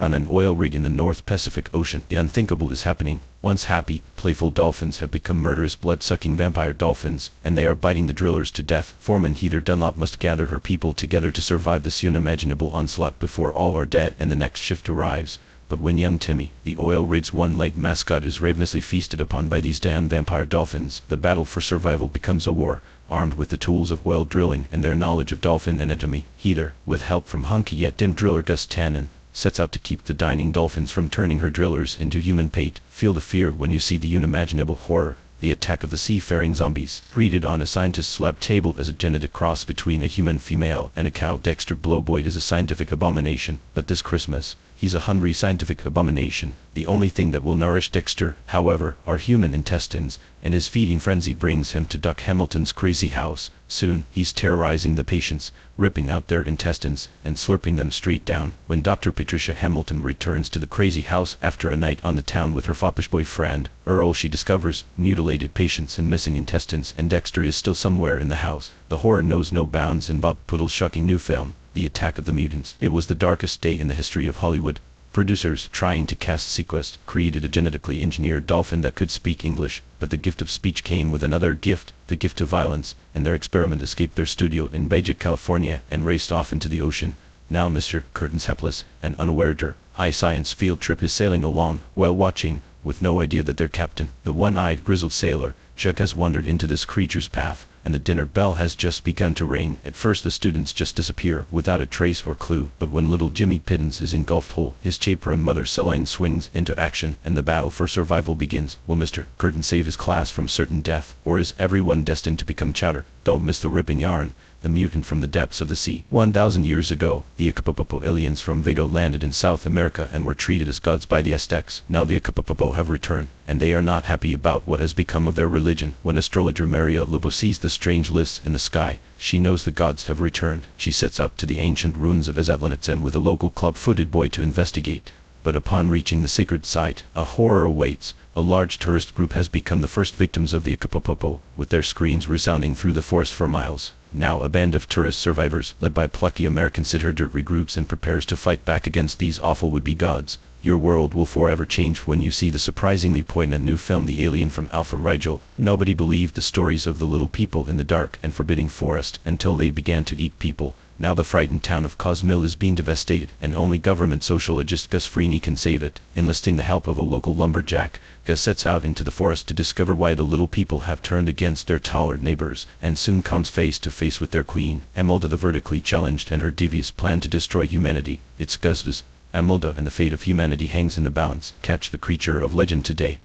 On an oil rig in the North Pacific Ocean, the unthinkable is happening. Once happy, playful dolphins have become murderous, blood-sucking vampire dolphins, and they are biting the drillers to death. Foreman Heather Dunlop must gather her people together to survive this unimaginable onslaught before all are dead and the next shift arrives. But when young Timmy, the oil rig's one-legged mascot, is ravenously feasted upon by these damn vampire dolphins, the battle for survival becomes a war. Armed with the tools of well drilling and their knowledge of dolphin anatomy, Heather, with help from hunky yet dim driller Gus Tannen, sets out to keep the dining dolphins from turning her drillers into human bait. Feel the fear when you see the unimaginable horror, the attack of the seafaring zombies. Greeted on a scientist's lab table as a genetic cross between a human female and a cow, Dexter Blowboyd is a scientific abomination, but this Christmas, he's a hungry scientific abomination. The only thing that will nourish Dexter, however, are human intestines, and his feeding frenzy brings him to Doc Hamilton's crazy house. Soon, he's terrorizing the patients, ripping out their intestines and slurping them straight down. When Dr. Patricia Hamilton returns to the crazy house after a night on the town with her foppish boyfriend, Earl, she discovers mutilated patients and missing intestines, and Dexter is still somewhere in the house. The horror knows no bounds in Bob Poodle's shocking new film, The Attack of the Mutants. It was the darkest day in the history of Hollywood. Producers, trying to cast sequels, created a genetically engineered dolphin that could speak English, but the gift of speech came with another gift, the gift of violence, and their experiment escaped their studio in Baja California and raced off into the ocean. Now Mr. Curtin's helpless and unaware their high science field trip is sailing along, while watching, with no idea that their captain, the one-eyed grizzled sailor, Chuck, has wandered into this creature's path, and the dinner bell has just begun to ring. At first the students just disappear without a trace or clue, but when little Jimmy Pittens is engulfed whole, his chaperone Mother Celine swings into action, and the battle for survival begins. Will Mr. Curtin save his class from certain death, or is everyone destined to become chowder? Don't miss the ripping yarn. The mutant from the depths of the sea. 1,000 years ago, the Akapopo aliens from Vega landed in South America and were treated as gods by the Aztecs. Now the Akapopo have returned, and they are not happy about what has become of their religion. When astrologer Maria Lobo sees the strange lists in the sky, she knows the gods have returned. She sets out to the ancient ruins of Azatlanetsen with a local club-footed boy to investigate. But upon reaching the sacred site, a horror awaits. A large tourist group has become the first victims of the Akapopo, with their screams resounding through the forest for miles. Now a band of tourist survivors, led by plucky American Sitter, regroups and prepares to fight back against these awful would-be gods. Your world will forever change when you see the surprisingly poignant new film The Alien from Alpha Rigel. Nobody believed the stories of the little people in the dark and forbidding forest until they began to eat people. Now the frightened town of Cosmill is being devastated, and only government sociologist Gus Freeney can save it. Enlisting the help of a local lumberjack, Gus sets out into the forest to discover why the little people have turned against their taller neighbors, and soon comes face to face with their queen, Imelda the vertically challenged, and her devious plan to destroy humanity. It's Gus's Imelda, and the fate of humanity hangs in the balance. Catch the creature of legend today.